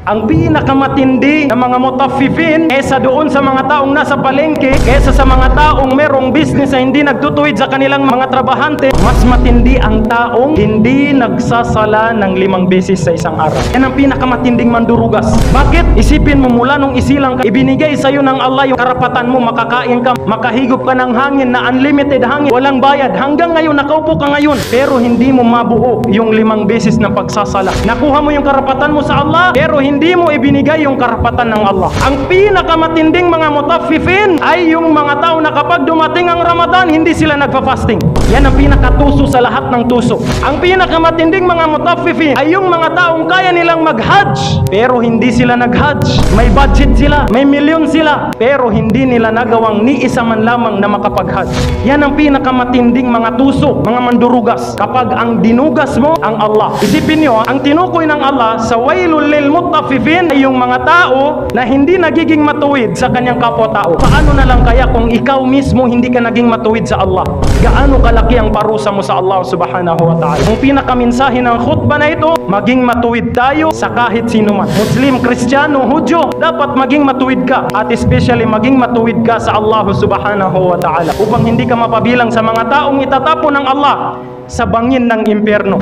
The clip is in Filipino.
Ang pinakamatindi na mga mutaffifin kaysa doon sa mga taong nasa palengke, kaysa sa mga taong merong business na hindi nagtutuwid sa kanilang mga trabahante, mas matindi ang taong hindi nagsasala ng 5 beses sa isang araw. Yan ang pinakamatinding mandurugas. Bakit? Isipin mo, mula nung isilang ka, ibinigay sa'yo ng Allah yung karapatan mo, makakain ka, makahigop ka ng hangin na unlimited hangin, walang bayad. Hanggang ngayon, nakaupo ka ngayon, pero hindi mo mabuo yung 5 beses ng pagsasala. Nakuha mo yung karapatan mo sa Allah, pero hindi mo ibinigay yung karapatan ng Allah. Ang pinakamatinding mga mutaffifin ay yung mga tao na kapag dumating ang Ramadan, hindi sila nagfa-fasting. Yan ang pinakatuso sa lahat ng tuso. Ang pinakamatinding mga mutaffifin ay yung mga taong kaya nilang mag-hajj, pero hindi sila nag-hajj. May budget sila, may milyon sila, pero hindi nila nagawang ni isa man lamang na makapag-hajj. Yan ang pinakamatinding mga tuso, mga mandurugas. Kapag ang dinugas mo ang Allah. Isipin nyo, ang tinukoy ng Allah sa wailul lil mutaffifin ay yung mga tao na hindi nagiging matuwid sa kanyang kapwa-tao. Paano na lang kaya kung ikaw mismo hindi ka naging matuwid sa Allah? Gaano kalaki ang parusa mo sa Allah subhanahu wa ta'ala? Ang pinakaminsahe ng khutbah na ito, maging matuwid tayo sa kahit sino man. Muslim, Kristiyano, Hudyo, dapat maging matuwid ka. At especially maging matuwid ka sa Allah subhanahu wa ta'ala. Upang hindi ka mapabilang sa mga taong itatapon ng Allah sa bangin ng impyerno.